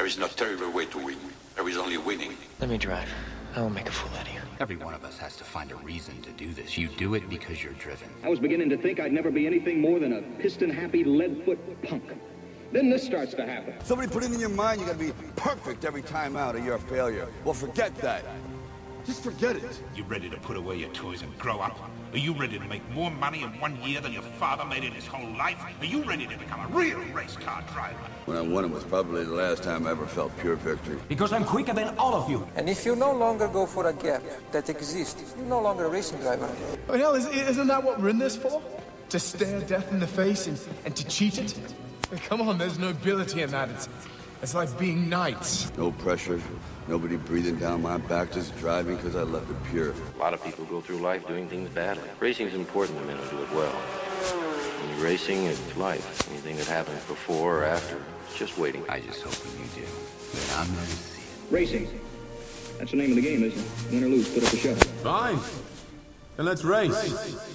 There is no terrible way to win. There is only winning. Let me drive. I will make a fool out of you. Every one of us has to find a reason to do this. You do it because you're driven. I was beginning to think I'd never be anything more than a piston-happy, lead-foot punk. Then this starts to happen. Somebody put it in your mind you gotta be perfect every time out or you're a failure. Well, forget that. Just forget it. You ready to put away your toys and grow up? Are you ready to make more money in 1 year than your father made in his whole life? Are you ready to become a real race car driver? When I won it was probably the last time I ever felt pure victory. Because I'm quicker than all of you. And if you no longer go for a gap that exists, you're no longer a racing driver. Oh, hell, isn't that what we're in this for? To stare death in the face and to cheat it? Come on, there's nobility in that. It's like being knights. No pressure, nobody breathing down my back, just driving because I left it pure. A lot of people go through life doing things badly. Racing is important to men who do it well. When you're racing, it's life. Anything that happens before or after, it's just waiting. I just hope when you do, that I'm there to see it. Racing. That's the name of the game, isn't it? Win or lose, put up a show. Fine. Then let's race.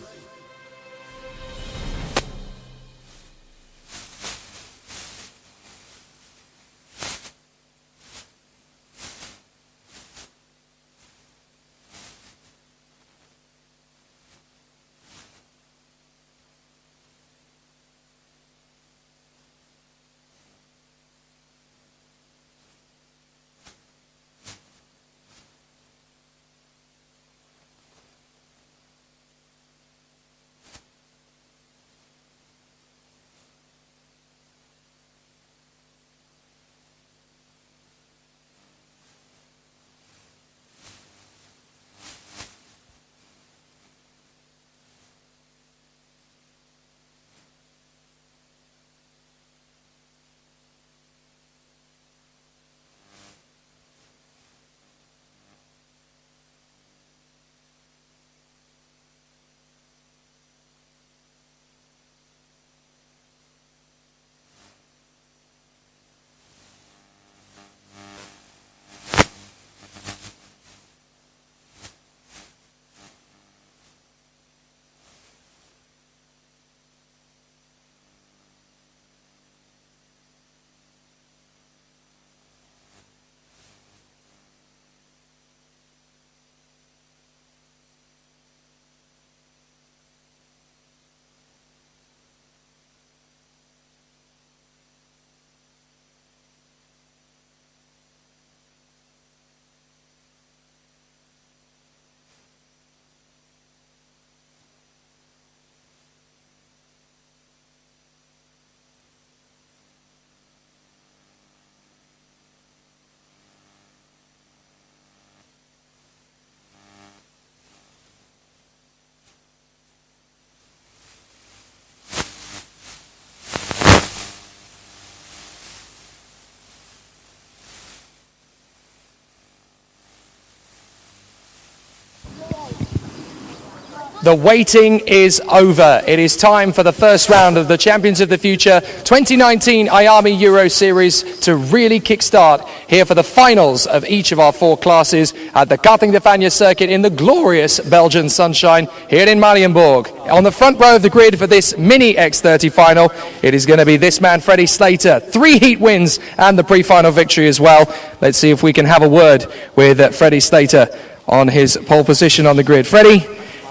The waiting is over. It is time for the first round of the Champions of the Future 2019 IAME Euro Series to really kickstart here for the finals of each of our four classes at the Karting de Fagnes circuit in the glorious Belgian sunshine here in Mariembourg. On the front row of the grid for this mini X30 final, it is going to be this man, Freddie Slater. 3 heat wins and the pre-final victory as well. Let's see if we can have a word with Freddie Slater on his pole position on the grid. Freddie,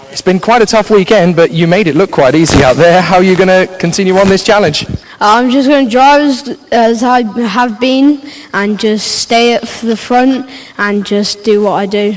it's been quite a tough weekend, but you made it look quite easy out there. How are you going to continue on this challenge? I'm just going to drive as I have been and just stay at the front and just do what I do.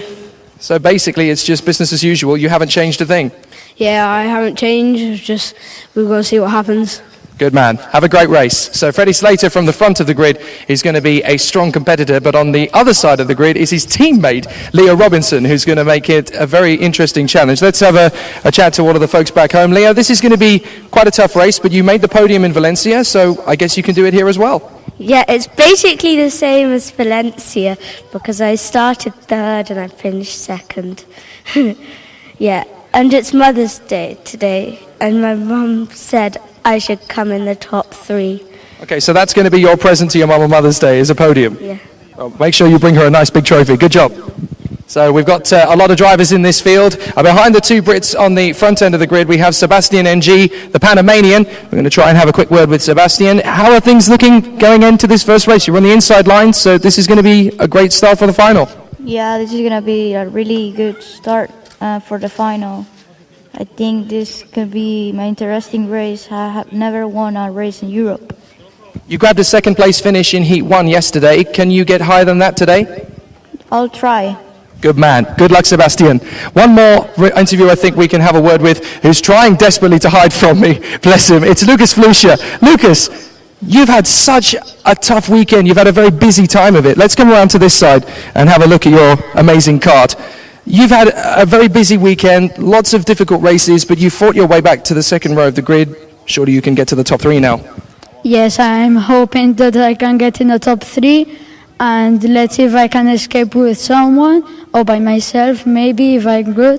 So basically it's just business as usual. You haven't changed a thing? Yeah, I haven't changed. Just we're going to see what happens. Good man. Have a great race. So Freddie Slater from the front of the grid is going to be a strong competitor, but on the other side of the grid is his teammate, Leo Robinson, who's going to make it a very interesting challenge. Let's have a chat to all of the folks back home. Leo, this is going to be quite a tough race, but you made the podium in Valencia, so I guess you can do it here as well. Yeah, it's basically the same as Valencia, because I started third and I finished second. Yeah, and it's Mother's Day today, and my mum said I should come in the top 3. Okay, so that's going to be your present to your mum on Mother's Day, is a podium? Yeah. Well, make sure you bring her a nice big trophy. Good job. So we've got a lot of drivers in this field. Behind the two Brits on the front end of the grid, we have Sebastian NG, the Panamanian. We're going to try and have a quick word with Sebastian. How are things looking going into this first race? You're on the inside line, so this is going to be a great start for the final. Yeah, this is going to be a really good start for the final. I think this could be my interesting race. I have never won a race in Europe. You grabbed a second place finish in Heat 1 yesterday. Can you get higher than that today? I'll try. Good man. Good luck, Sebastian. One more interview I think we can have a word with, who's trying desperately to hide from me. Bless him. It's Lucas Flusha. Lucas, you've had such a tough weekend. You've had a very busy time of it. Let's come around to this side and have a look at your amazing kart. You've had a very busy weekend, lots of difficult races, but you fought your way back to the second row of the grid. Surely you can get to the top 3 now. Yes, I'm hoping that I can get in the top 3. And let's see if I can escape with someone or by myself, maybe if I'm good.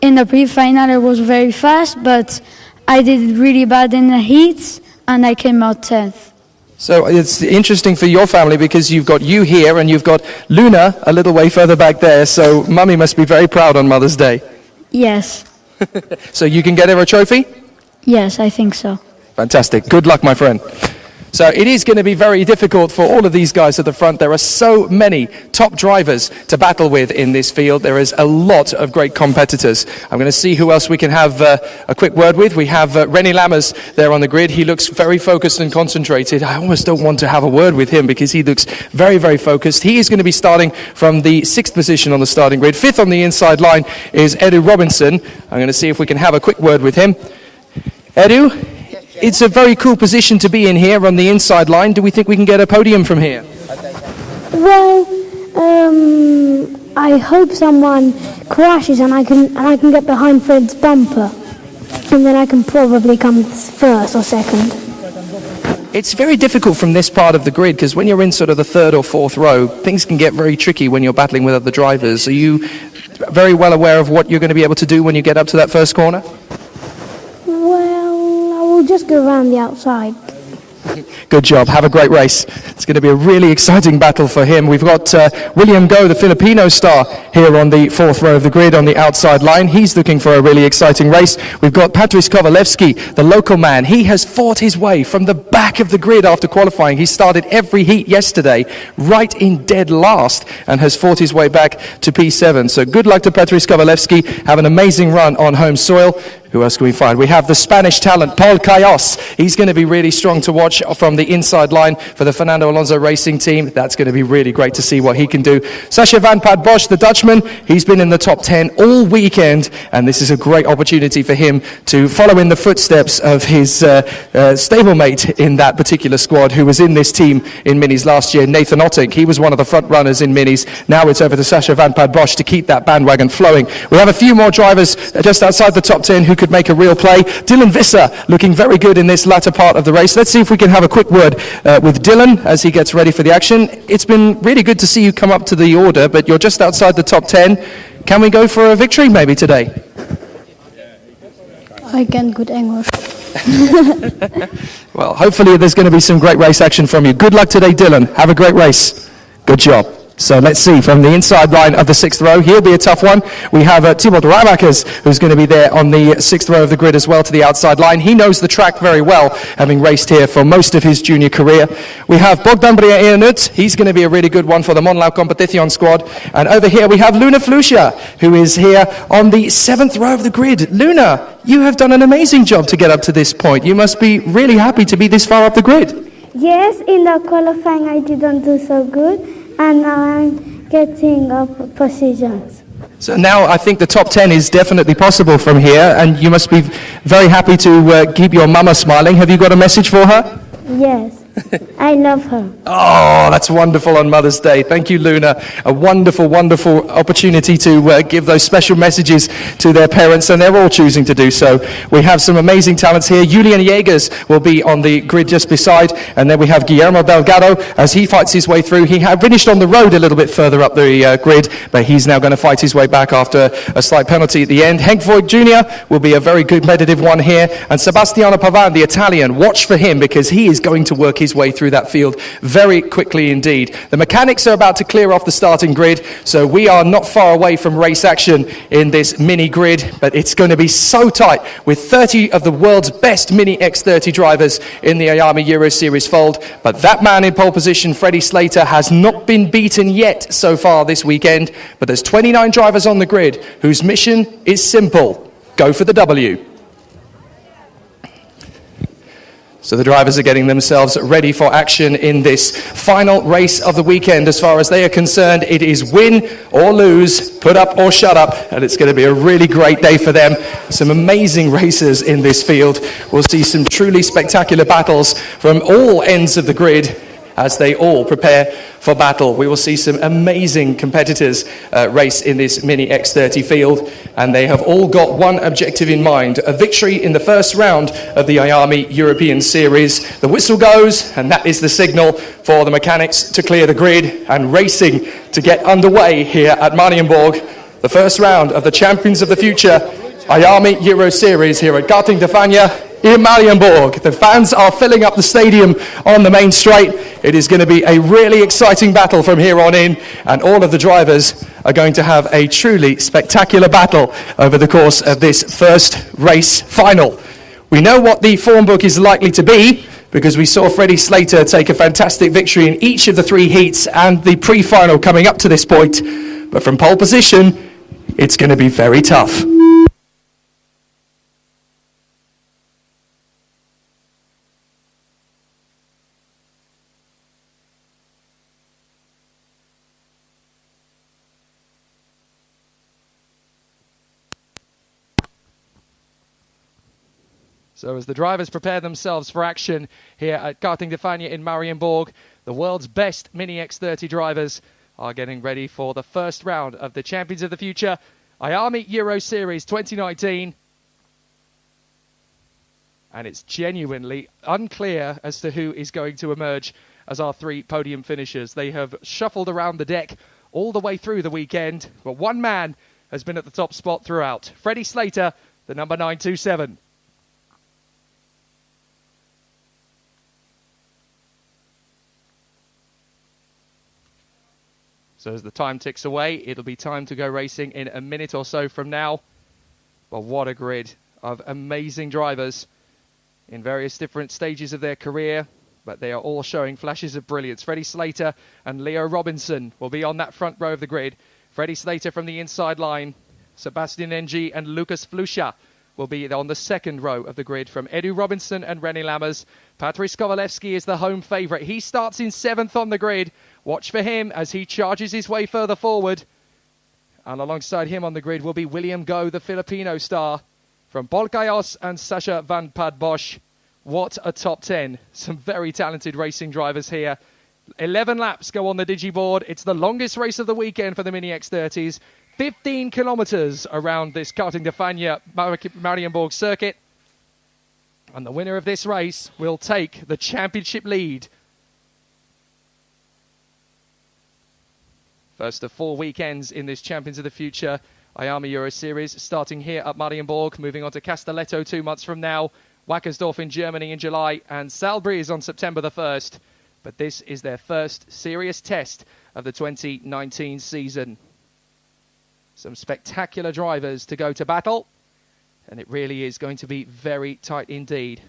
In the pre-final I was very fast, but I did really bad in the heats and I came out 10th. So it's interesting for your family because you've got you here and you've got Luna a little way further back there, so Mummy must be very proud on Mother's Day. Yes. So you can get her a trophy? Yes, I think so. Fantastic. Good luck, my friend. So it is going to be very difficult for all of these guys at the front. There are so many top drivers to battle with in this field. There is a lot of great competitors. I'm going to see who else we can have a quick word with. We have René Lammers there on the grid. He looks very focused and concentrated. I almost don't want to have a word with him because he looks very, very focused. He is going to be starting from the 6th position on the starting grid. 5th on the inside line is Edu Robinson. I'm going to see if we can have a quick word with him. Edu? It's a very cool position to be in here on the inside line. Do we think we can get a podium from here? Well, I hope someone crashes and I can get behind Fred's bumper, and then I can probably come first or second. It's very difficult from this part of the grid because when you're in sort of the 3rd or 4th row, things can get very tricky when you're battling with other drivers. Are you very well aware of what you're going to be able to do when you get up to that first corner? We'll just go around the outside. Good job. Have a great race. It's going to be a really exciting battle for him. We've got William Go, the Filipino star, here on the 4th row of the grid on the outside line. He's looking for a really exciting race. We've got Patrice Kovalevsky, the local man. He has fought his way from the back of the grid after qualifying. He started every heat yesterday right in dead last and has fought his way back to P7. So good luck to Patrice Kovalevsky. Have an amazing run on home soil. Who else can we find? We have the Spanish talent, Paul Callos. He's going to be really strong to watch from the inside line for the Fernando Alonso Racing team. That's going to be really great to see what he can do. Sacha van Pad Bosch, the Dutchman, he's been in the top 10 all weekend, and this is a great opportunity for him to follow in the footsteps of his stablemate in that particular squad who was in this team in Minis last year, Nathan Otting. He was one of the front runners in Minis. Now it's over to Sacha van Pad Bosch to keep that bandwagon flowing. We have a few more drivers just outside the top 10 who could make a real play. Dylan Visser looking very good in this latter part of the race. Let's see if we can have a quick word with Dylan as he gets ready for the action. It's been really good to see you come up to the order, but you're just outside the top 10. Can we go for a victory maybe today? I can good English. Well, hopefully there's going to be some great race action from you. Good luck today, Dylan. Have a great race. Good job. So let's see, from the inside line of the 6th row, he'll be a tough one. We have Thibaut Ramakers, who's going to be there on the 6th row of the grid as well to the outside line. He knows the track very well, having raced here for most of his junior career. We have Bogdan Brianut. He's going to be a really good one for the Monlau Competition squad. And over here we have Luna Flusha, who is here on the 7th row of the grid. Luna, you have done an amazing job to get up to this point. You must be really happy to be this far up the grid. Yes, in the qualifying I didn't do so good. And now I'm getting up positions. So now I think the top 10 is definitely possible from here, and you must be very happy to keep your mama smiling. Have you got a message for her? Yes. I love her. Oh, that's wonderful on Mother's Day. Thank you, Luna. A wonderful, wonderful opportunity to give those special messages to their parents, and they're all choosing to do so. We have some amazing talents here. Julian Jägers will be on the grid just beside, and then we have Guillermo Delgado as he fights his way through. He had finished on the road a little bit further up the grid, but he's now going to fight his way back after a slight penalty at the end. Henk Voigt Jr. will be a very competitive one here, and Sebastiano Pavan, the Italian, watch for him because he is going to work his way through that field very quickly indeed. The mechanics are about to clear off the starting grid, so we are not far away from race action in this mini grid, but it's going to be so tight with 30 of the world's best Mini X30 drivers in the IAME Euro Series fold. But that man in pole position, Freddie Slater, has not been beaten yet so far this weekend, but there's 29 drivers on the grid whose mission is simple: go for the W. So the drivers are getting themselves ready for action in this final race of the weekend. As far as they are concerned, it is win or lose, put up or shut up, and it's going to be a really great day for them. Some amazing racers in this field. We'll see some truly spectacular battles from all ends of the grid as they all prepare for battle. We will see some amazing competitors race in this Mini X30 field, and they have all got one objective in mind: a victory in the first round of the IAME European Series. The whistle goes, and that is the signal for the mechanics to clear the grid and racing to get underway here at Mariembourg. The first round of the Champions of the Future IAME Euro Series here at Karting de Fania in Mariembourg. The fans are filling up the stadium on the main straight. It is going to be a really exciting battle from here on in, and all of the drivers are going to have a truly spectacular battle over the course of this first race final. We know what the form book is likely to be, because we saw Freddie Slater take a fantastic victory in each of the 3 heats and the pre-final coming up to this point. But from pole position, it's going to be very tough. So as the drivers prepare themselves for action here at Karting de Fania in Mariembourg, the world's best Mini X30 drivers are getting ready for the first round of the Champions of the Future IAME Euro Series 2019. And it's genuinely unclear as to who is going to emerge as our 3 podium finishers. They have shuffled around the deck all the way through the weekend, but one man has been at the top spot throughout: Freddie Slater, the number 927. So as the time ticks away, it'll be time to go racing in a minute or so from now. But what a grid of amazing drivers in various different stages of their career, but they are all showing flashes of brilliance. Freddie Slater and Leo Robinson will be on that front row of the grid. Freddie Slater from the inside line. Sebastian Ng and Lucas Flusha will be on the second row of the grid from Edu Robinson and René Lammers. Patrice Kovalevsky is the home favourite. He starts in 7th on the grid. Watch for him as he charges his way further forward. And alongside him on the grid will be William Go, the Filipino star, from Polkayos and Sasha Van Pad Bosch. What a top 10. Some very talented racing drivers here. 11 laps go on the digiboard. It's the longest race of the weekend for the Mini X30s. 15 kilometres around this Karting de Fania Mariembourg circuit. And the winner of this race will take the championship lead. First of 4 weekends in this Champions of the Future IAME Euro Series, starting here at Mariembourg, moving on to Castelletto 2 months from now, Wackersdorf in Germany in July, and Saalbries on September the 1st. But this is their first serious test of the 2019 season. Some spectacular drivers to go to battle, and it really is going to be very tight indeed.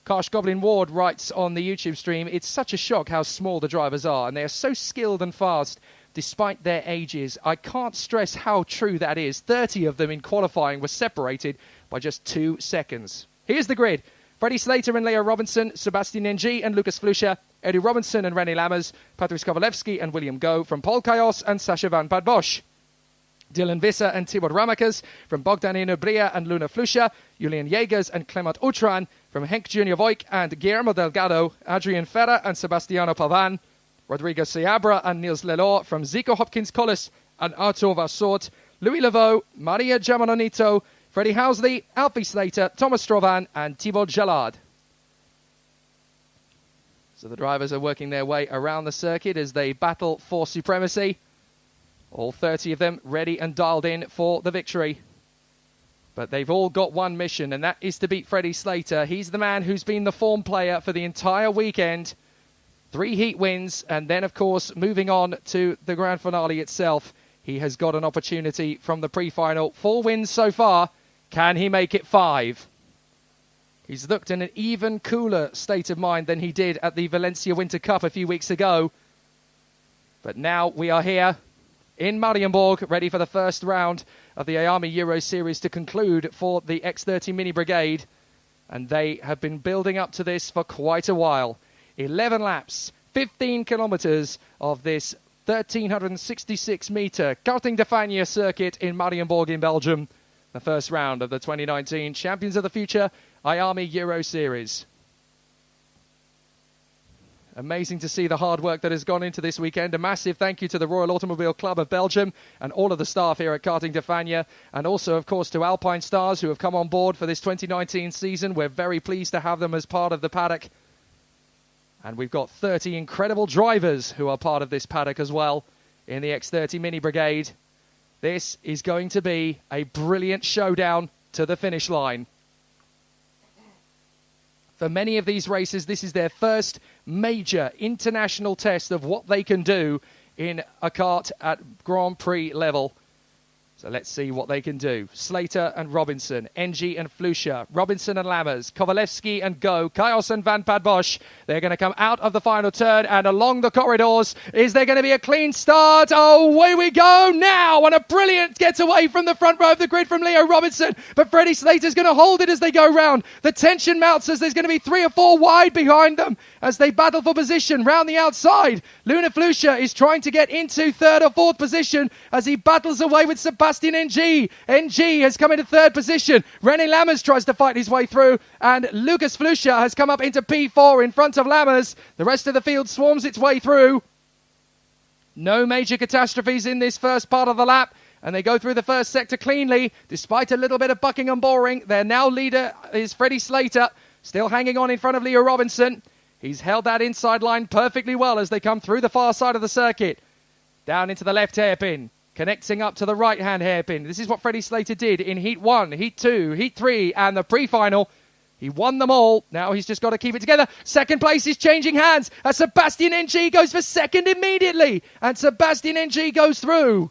Karsh Goblin Ward writes on the YouTube stream, "It's such a shock how small the drivers are, and they are so skilled and fast despite their ages. I can't stress how true that is. 30 of them in qualifying were separated by just 2 seconds. Here's the grid. Freddie Slater and Leo Robinson, Sebastian Ng and Lucas Flusha, Edu Robinson and René Lammers, Patrice Kovalevsky and William Go from Polkayos and Sasha Van Pad Bosch. Dylan Visser and Tibor Ramakas from Bogdan Bria and Luna Flusha, Julian Jägers and Clement Utran from Henk Junior Voigt and Guillermo Delgado, Adrian Ferrer and Sebastiano Pavan, Rodrigo Seabra and Niels Lelor from Zico Hopkins Collis and Artur Vassort, Louis Laveau, Maria Giamononito, Freddie Housley, Alfie Slater, Thomas Strovan and Thibaut Jalard. So the drivers are working their way around the circuit as they battle for supremacy. All 30 of them ready and dialed in for the victory. But they've all got one mission, and that is to beat Freddie Slater. He's the man who's been the form player for the entire weekend. 3 heat wins, and then, of course, moving on to the grand finale itself. He has got an opportunity from the pre-final. 4 wins so far. Can he make it 5? He's looked in an even cooler state of mind than he did at the Valencia Winter Cup a few weeks ago. But now we are here in Mariembourg, ready for the first round of the IAME Euro Series to conclude for the X30 Mini Brigade. And they have been building up to this for quite a while. 11 laps, 15 kilometres of this 1,366-metre Karting de Fagnes circuit in Mariembourg in Belgium. The first round of the 2019 Champions of the Future IAME Euro Series. Amazing to see the hard work that has gone into this weekend. A massive thank you to the Royal Automobile Club of Belgium and all of the staff here at Karting de Fagnes, and also, of course, to Alpine Stars who have come on board for this 2019 season. We're very pleased to have them as part of the paddock. And we've got 30 incredible drivers who are part of this paddock as well in the X30 Mini Brigade. This is going to be a brilliant showdown to the finish line. For many of these races, this is their first major international test of what they can do in a kart at Grand Prix level. So let's see what they can do. Slater and Robinson, NG and Flusha, Robinson and Lammers, Kovalevsky and Go, Kaios and Van Padbosch. They're going to come out of the final turn and along the corridors. Is there going to be a clean start? Oh, away we go now. And a brilliant getaway from the front row of the grid from Leo Robinson. But Freddie Slater's going to hold it as they go round. The tension mounts as there's going to be 3 or 4 wide behind them as they battle for position round the outside. Luna Flusha is trying to get into 3rd or 4th position as he battles away with Sebastian NG. NG has come into 3rd position. René Lammers tries to fight his way through, and Lucas Flusha has come up into P4 in front of Lammers. The rest of the field swarms its way through. No major catastrophes in this first part of the lap, and they go through the first sector cleanly, despite a little bit of bucking and boring. Their now leader is Freddie Slater, still hanging on in front of Leo Robinson. He's held that inside line perfectly well as they come through the far side of the circuit. Down into the left hairpin. Connecting up to the right-hand hairpin. This is what Freddie Slater did in Heat 1, Heat 2, Heat 3, and the pre-final. He won them all. Now he's just got to keep it together. Second place is changing hands as Sebastian NG goes for second immediately. And Sebastian NG goes through.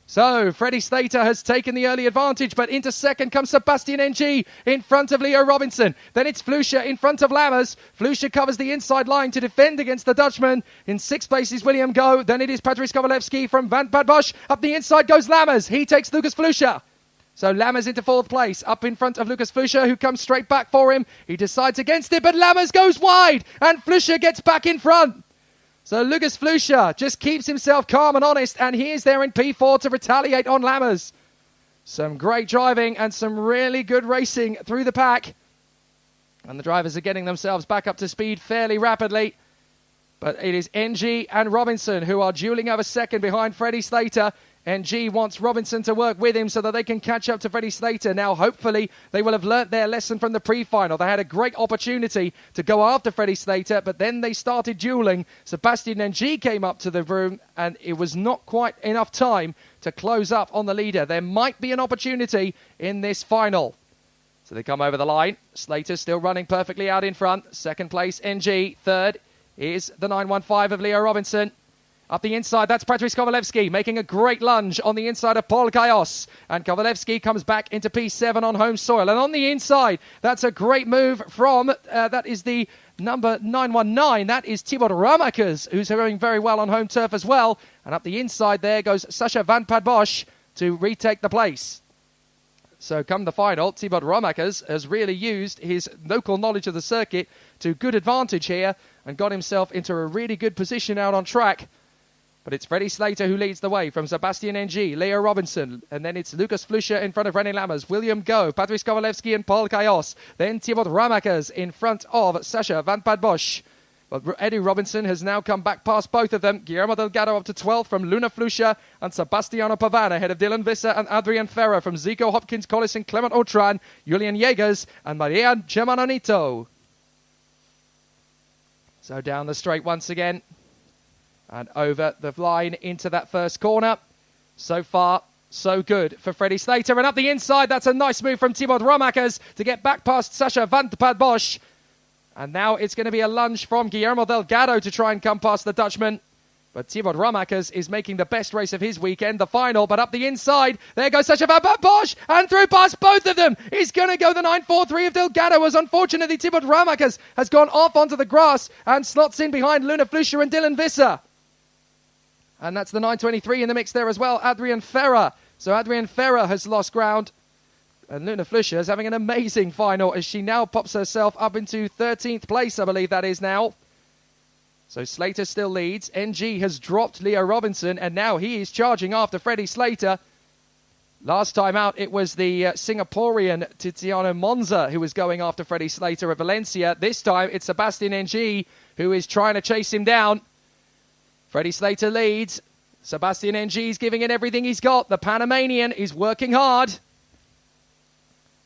So Freddie Slater has taken the early advantage, but into second comes Sebastian NG in front of Leo Robinson. Then it's Flusha in front of Lammers. Flusha covers the inside line to defend against the Dutchman. In 6th place is William Go. Then it is Patrice Kovalevsky from Van Padbosch. Up the inside goes Lammers. He takes Lucas Flusha. So Lammers into 4th place, up in front of Lucas Flusha, who comes straight back for him. He decides against it, but Lammers goes wide, and Flusha gets back in front. So Lucas Flusha just keeps himself calm and honest, and he is there in P4 to retaliate on Lammers. Some great driving and some really good racing through the pack. And the drivers are getting themselves back up to speed fairly rapidly. But it is NG and Robinson who are dueling over second behind Freddie Slater. NG wants Robinson to work with him so that they can catch up to Freddie Slater. Now, hopefully, they will have learnt their lesson from the pre-final. They had a great opportunity to go after Freddie Slater, but then they started dueling. Sebastian NG came up to the room, and it was not quite enough time to close up on the leader. There might be an opportunity in this final. So they come over the line. Slater still running perfectly out in front. Second place, NG. Third is the 915 of Leo Robinson. Up the inside, that's Patrice Kovalevsky making a great lunge on the inside of Paul Kaios. And Kovalevsky comes back into P7 on home soil. And on the inside, that's a great move from, that is the number 919. That is Thibaut Ramakers, who's doing very well on home turf as well. And up the inside there goes Sasha Van Padbosch to retake the place. So come the final, Thibaut Ramakers has really used his local knowledge of the circuit to good advantage here and got himself into a really good position out on track. But it's Freddie Slater who leads the way from Sebastian NG, Leo Robinson, and then it's Lucas Flusha in front of René Lammers, William Go, Patrice Kovalevsky and Paul Kaios. Then Thibaut Ramakers in front of Sasha Van Padbosch. But Eddie Robinson has now come back past both of them. Guillermo Delgado up to 12th from Luna Flusha and Sebastiano Pavan ahead of Dylan Visser and Adrian Ferrer from Zico Hopkins, Collis and Clement Autran, Julian Jägers and Maria Germanonito. So down the straight once again. And over the line into that first corner. So far, so good for Freddie Slater. And up the inside, that's a nice move from Thibaut Romakers to get back past Sasha van Padbosch. And now it's going to be a lunge from Guillermo Delgado to try and come past the Dutchman. But Thibaut Romakers is making the best race of his weekend, the final. But up the inside, there goes Sasha van Padbosch, and through past both of them. He's going to go the 9.43 of Delgado, as unfortunately Thibaut Romakers has gone off onto the grass and slots in behind Luna Flusha and Dylan Visser. And that's the 9.23 in the mix there as well, Adrian Ferrer. So Adrian Ferrer has lost ground. And Luna Flusha is having an amazing final as she now pops herself up into 13th place, I believe that is now. So Slater still leads. NG has dropped Leo Robinson, and now he is charging after Freddie Slater. Last time out, it was the Singaporean Tiziano Monza who was going after Freddie Slater at Valencia. This time, it's Sebastian NG who is trying to chase him down. Freddie Slater leads. Sebastian NG is giving it everything he's got. The Panamanian is working hard.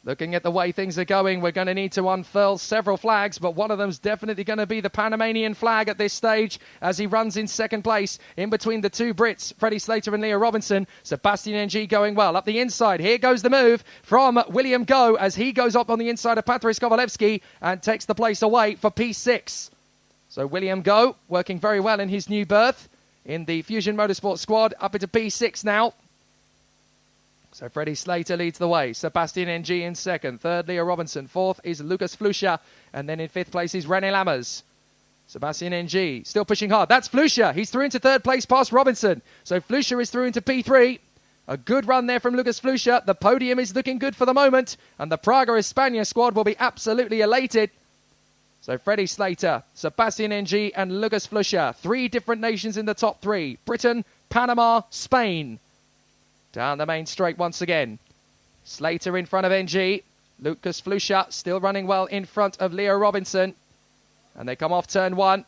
Looking at the way things are going, we're going to need to unfurl several flags, but one of them's definitely going to be the Panamanian flag at this stage as he runs in second place in between the two Brits, Freddie Slater and Leo Robinson. Sebastian NG going well. Up the inside, here goes the move from William Go as he goes up on the inside of Patrice Kovalevsky and takes the place away for P6. So William Go working very well in his new berth in the Fusion Motorsport squad, up into P6 now. So Freddie Slater leads the way. Sebastian NG in second. Third, Leo Robinson. Fourth is Lucas Flusha. And then in fifth place is René Lammers. Sebastian NG still pushing hard. That's Flusha. He's through into third place past Robinson. So Flusha is through into P3. A good run there from Lucas Flusha. The podium is looking good for the moment. And the Praga Hispania squad will be absolutely elated. So Freddie Slater, Sebastian NG and Lucas Flusha. 3 different nations in the top 3. Britain, Panama, Spain. Down the main straight once again. Slater in front of NG. Lucas Flusha still running well in front of Leo Robinson. And they come off turn 1.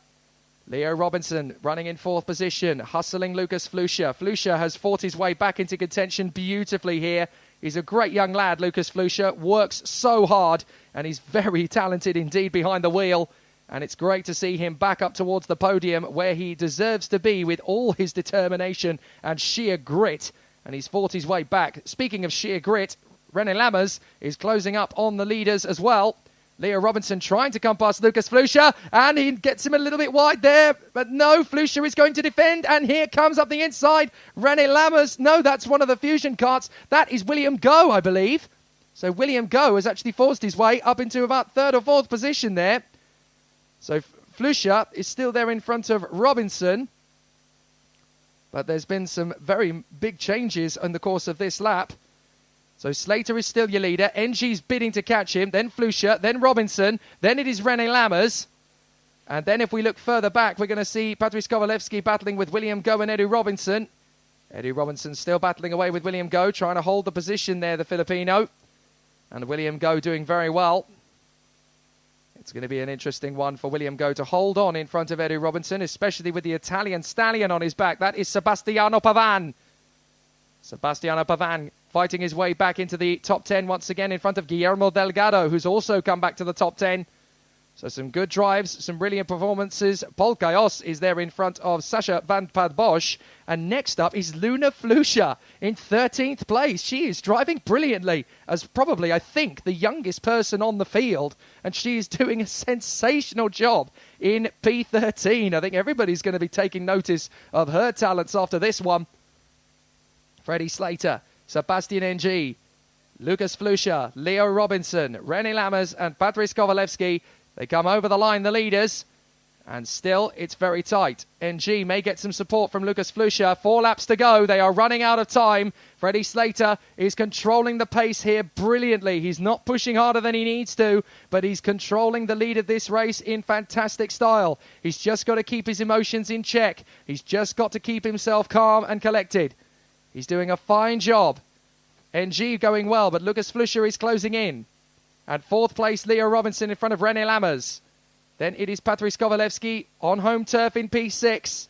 Leo Robinson running in 4th position. Hustling Lucas Flusha. Flusha has fought his way back into contention beautifully here. He's a great young lad, Lucas Flusha. Works so hard. And he's very talented indeed behind the wheel. And it's great to see him back up towards the podium where he deserves to be with all his determination and sheer grit. And he's fought his way back. Speaking of sheer grit, René Lammers is closing up on the leaders as well. Leo Robinson trying to come past Lucas Flusha, and he gets him a little bit wide there. But no, Flusha is going to defend, and here comes up the inside René Lammers. No, that's one of the Fusion carts. That is William Go, I believe. So William Go has actually forced his way up into about 3rd or 4th position there. So Flusha is still there in front of Robinson. But there's been some very big changes in the course of this lap. So Slater is still your leader. NG's bidding to catch him. Then Flusha. Then Robinson. Then it is René Lammers. And then if we look further back, we're going to see Patrice Kovalevsky battling with William Go and Eddie Robinson. Eddie Robinson still battling away with William Go, trying to hold the position there, the Filipino. And William Go doing very well. It's going to be an interesting one for William Go to hold on in front of Eddie Robinson, especially with the Italian stallion on his back. That is Sebastiano Pavan. Sebastiano Pavan fighting his way back into the top 10 once again in front of Guillermo Delgado, who's also come back to the top 10. So some good drives, some brilliant performances. Paul Kaios is there in front of Sasha van Padbosch. And next up is Luna Flusha in 13th place. She is driving brilliantly as probably, I think, the youngest person on the field. And she is doing a sensational job in P13. I think everybody's going to be taking notice of her talents after this one. Freddie Slater, Sebastian NG, Lucas Flusha, Leo Robinson, René Lammers and Patrice Kovalevsky. They come over the line, the leaders, and still it's very tight. NG may get some support from Lucas Flusha. 4 laps to go. They are running out of time. Freddie Slater is controlling the pace here brilliantly. He's not pushing harder than he needs to, but he's controlling the lead of this race in fantastic style. He's just got to keep his emotions in check. He's just got to keep himself calm and collected. He's doing a fine job. NG going well, but Lucas Flusha is closing in. At 4th place, Leo Robinson in front of René Lammers. Then it is Patrice Kovalevsky on home turf in P6.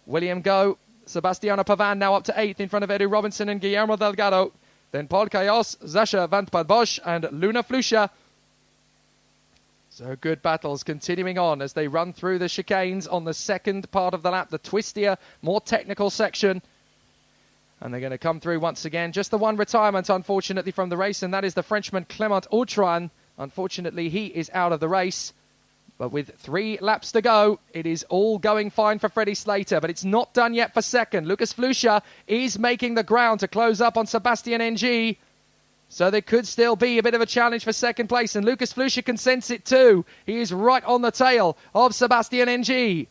William Go, Sebastiano Pavan now up to 8th in front of Eddie Robinson and Guillermo Delgado. Then Paul Kaios, Sasha van Padbosch and Luna Flusha. So good battles continuing on as they run through the chicanes on the second part of the lap, the twistier, more technical section. And they're going to come through once again. Just the one retirement, unfortunately, from the race, and that is the Frenchman Clément Autran. Unfortunately, he is out of the race. But with 3 laps to go, it is all going fine for Freddie Slater. But it's not done yet for second. Lucas Flusha is making the ground to close up on Sebastian Ng. So there could still be a bit of a challenge for second place. And Lucas Flusha can sense it too. He is right on the tail of Sebastian Ng.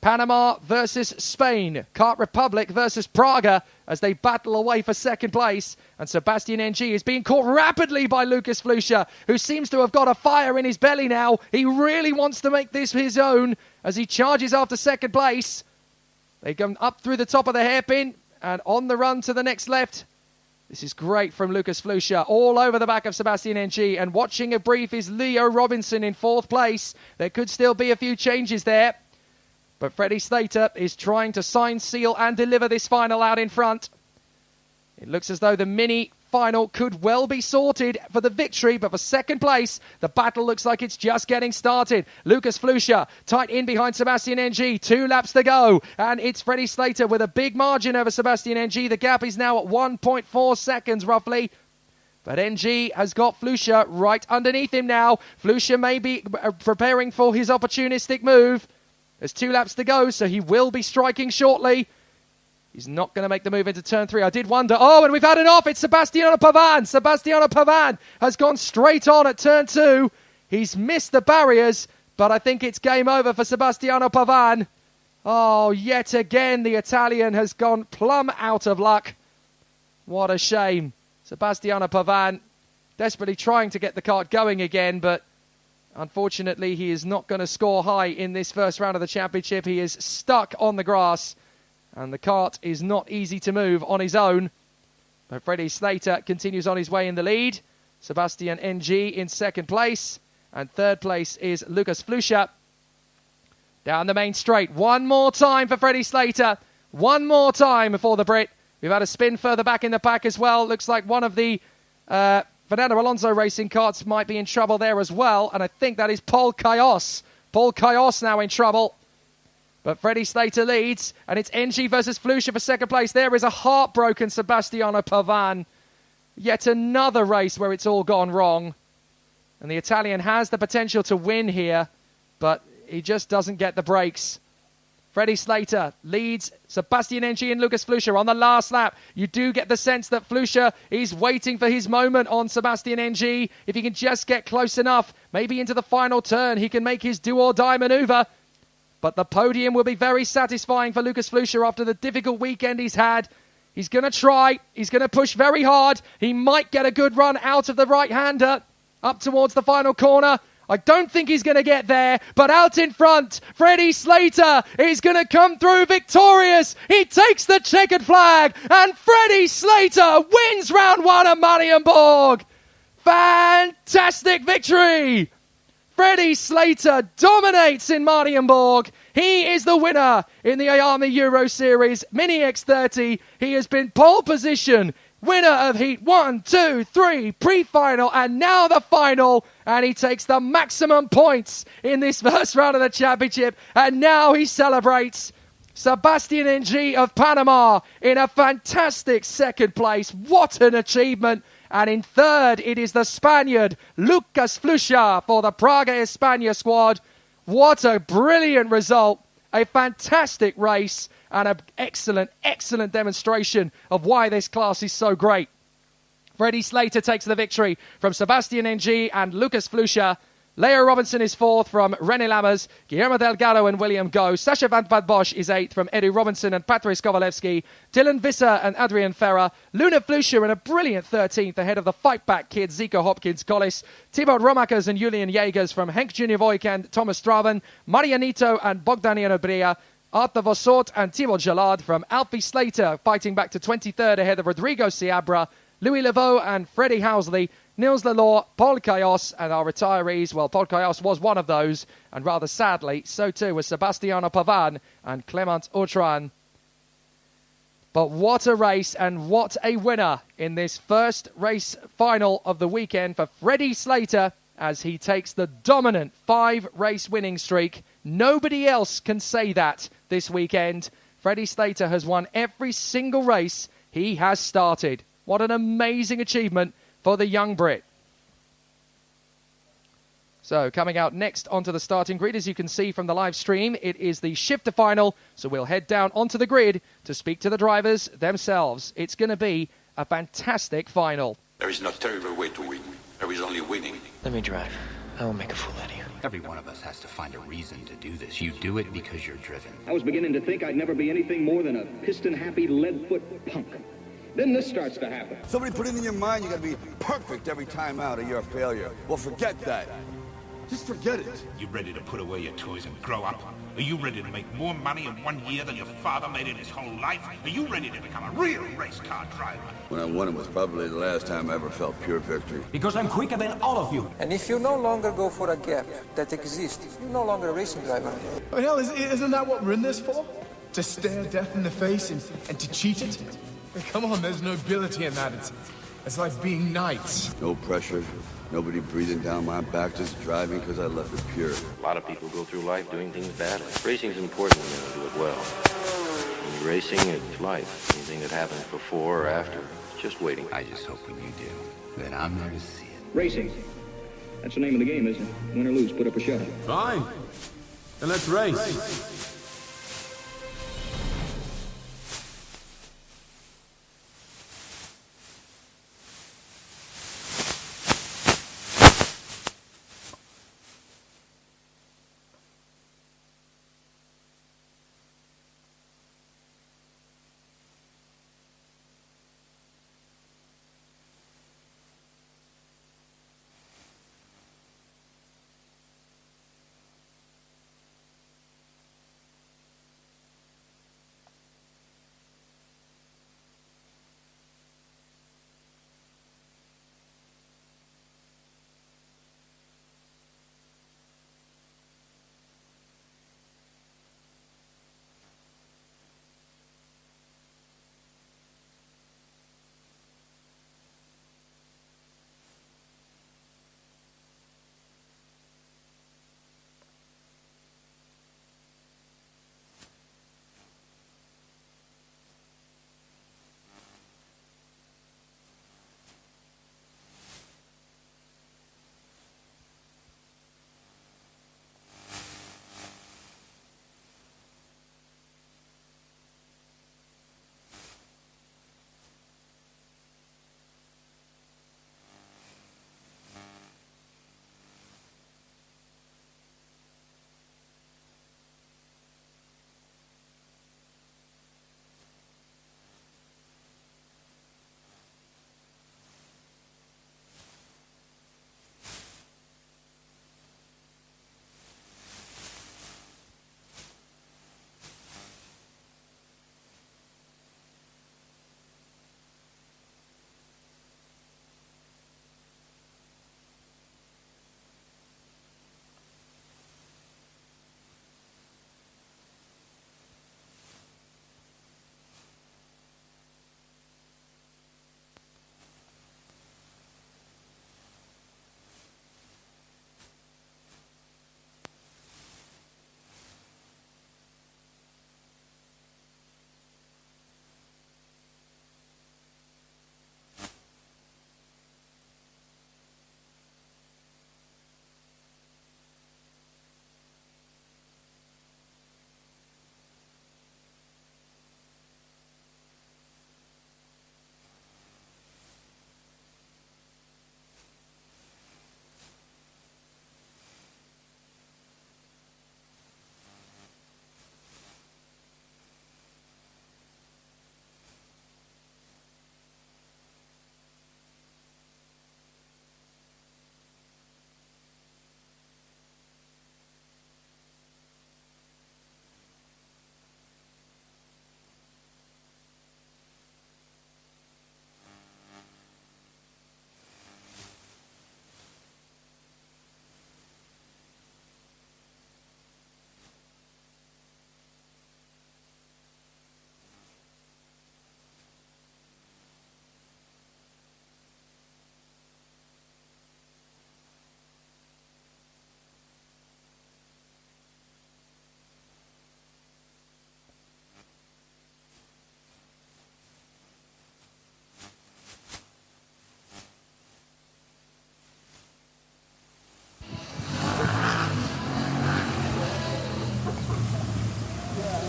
Panama versus Spain. Kart Republic versus Praga as they battle away for second place. And Sebastian Ng is being caught rapidly by Lucas Flusha, who seems to have got a fire in his belly now. He really wants to make this his own as he charges after second place. They come up through the top of the hairpin and on the run to the next left. This is great from Lucas Flusha, all over the back of Sebastian Ng. And watching a brief is Leo Robinson in 4th place. There could still be a few changes there. But Freddie Slater is trying to sign, seal and deliver this final out in front. It looks as though the mini final could well be sorted for the victory, but for second place, the battle looks like it's just getting started. Lucas Flusha tight in behind Sebastian Ng, 2 laps to go, and it's Freddie Slater with a big margin over Sebastian Ng. The gap is now at 1.4 seconds roughly. But NG has got Flusha right underneath him now. Flusha may be preparing for his opportunistic move. There's 2 laps to go, so he will be striking shortly. He's not going to make the move into turn 3. I did wonder. Oh, and we've had it off. It's Sebastiano Pavan. Sebastiano Pavan has gone straight on at turn 2. He's missed the barriers, but I think it's game over for Sebastiano Pavan. Oh, yet again, the Italian has gone plumb out of luck. What a shame. Sebastiano Pavan desperately trying to get the kart going again, but unfortunately, he is not going to score high in this first round of the championship. He is stuck on the grass, and the kart is not easy to move on his own. But Freddie Slater continues on his way in the lead. Sebastian Ng in 2nd place, and 3rd place is Lucas Flusha. Down the main straight. One more time for Freddie Slater. One more time for the Brit. We've had a spin further back in the pack as well. Looks like one of the Fernando Alonso Racing karts might be in trouble there as well, and I think that is Paul Cayos. Paul Cayos now in trouble. But Freddie Slater leads, and it's NG versus Flusha for 2nd place. There is a heartbroken Sebastiano Pavan. Yet another race where it's all gone wrong. And the Italian has the potential to win here, but he just doesn't get the breaks. Freddie Slater leads Sebastian Ng and Lucas Flusha on the last lap. You do get the sense that Flusha is waiting for his moment on Sebastian Ng. If he can just get close enough, maybe into the final turn, he can make his do-or-die manoeuvre. But the podium will be very satisfying for Lucas Flusha after the difficult weekend he's had. He's going to try. He's going to push very hard. He might get a good run out of the right-hander up towards the final corner. I don't think he's going to get there, but out in front, Freddie Slater is going to come through victorious. He takes the checkered flag, and Freddie Slater wins round 1 at Mariembourg. Fantastic victory. Freddie Slater dominates in Mariembourg. He is the winner in the IAME Euro Series Mini X30. He has been pole position, winner of Heat 1, 2, 3, pre-final, and now the final. And he takes the maximum points in this first round of the championship. And now he celebrates. Sebastian Ng of Panama in a fantastic 2nd place. What an achievement. And in 3rd, it is the Spaniard, Lucas Flusha, for the Praga España squad. What a brilliant result. A fantastic race. And an excellent, excellent demonstration of why this class is so great. Freddie Slater takes the victory from Sebastian Ng and Lucas Flusha. Leo Robinson is 4th from René Lammers, Guillermo Delgado and William Go. Sacha van Bad Bosch is 8th from Edu Robinson and Patrice Kovalevsky. Dylan Visser and Adrian Ferrer. Luna Flusha in a brilliant 13th ahead of the fight-back kids Zico Hopkins Collis. Thibaut Romakers and Julian Jägers from Henk Junior Voigt and Thomas Straven. Marianito and Bogdanian Obria. Arthur Vossort and Thibaut Gillard from Alfie Slater fighting back to 23rd ahead of Rodrigo Seabra. Louis Leveau and Freddie Housley, Nils Lelaw, Paul Cayos, and our retirees. Well, Paul Cayos was one of those, and rather sadly, so too was Sebastiano Pavan and Clément Autran. But what a race and what a winner in this first race final of the weekend for Freddie Slater as he takes the dominant 5-race winning streak. Nobody else can say that this weekend. Freddie Slater has won every single race he has started. What an amazing achievement for the young Brit. So coming out next onto the starting grid, as you can see from the live stream, it is the shifter final. So we'll head down onto the grid to speak to the drivers themselves. It's going to be a fantastic final. There is no terrible way to win. There is only winning. Let me drive. I will make a fool out of you. Every one of us has to find a reason to do this. You do it because you're driven. I was beginning to think I'd never be anything more than a piston-happy lead-foot punk. Then this starts to happen. Somebody put it in your mind you gotta be perfect every time out or you're a failure. Well, forget that. Just forget it. You ready to put away your toys and grow up? Are you ready to make more money in 1 year than your father made in his whole life? Are you ready to become a real race car driver? When I won it was probably the last time I ever felt pure victory. Because I'm quicker than all of you. And if you no longer go for a gap that exists, you're no longer a racing driver. But hell, isn't that what we're in this for? To stare death in the face and to cheat it? Come on, there's nobility in that. It's like being knights. No pressure. Nobody breathing down my back, just driving because I left it pure. A lot of people go through life doing things badly. Racing's important when you do it well. When you're racing, it's life. Anything that happens before or after, it's just waiting. I just hope when you do, that I'm there to see it. Racing. That's the name of the game, isn't it? Win or lose, put up a show. Fine. Then let's race.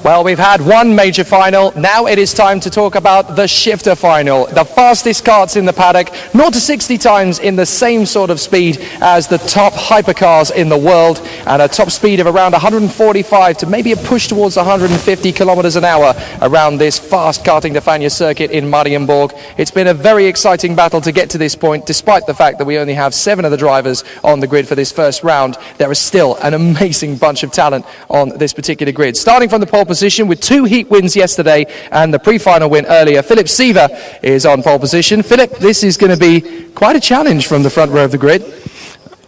Well, we've had one major final. Now it is time to talk about the shifter final. The fastest karts in the paddock, 0 to 60 times in the same sort of speed as the top hypercars in the world, and a top speed of around 145 to maybe a push towards 150 kilometers an hour around this fast karting de Fagnes circuit in Mariembourg. It's been a very exciting battle to get to this point, despite the fact that we only have 7 of the drivers on the grid for this first round. There is still an amazing bunch of talent on this particular grid. Starting from the pole position with 2 heat wins yesterday and the pre-final win earlier, Philip Seaver is on pole position. Philip, this is going to be quite a challenge from the front row of the grid.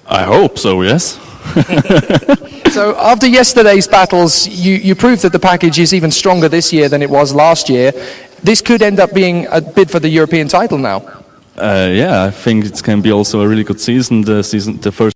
I hope so, yes. So after yesterday's battles, you proved that the package is even stronger this year than it was last year. This could end up being a bid for the European title now. Yeah, I think it can be also a really good season. The first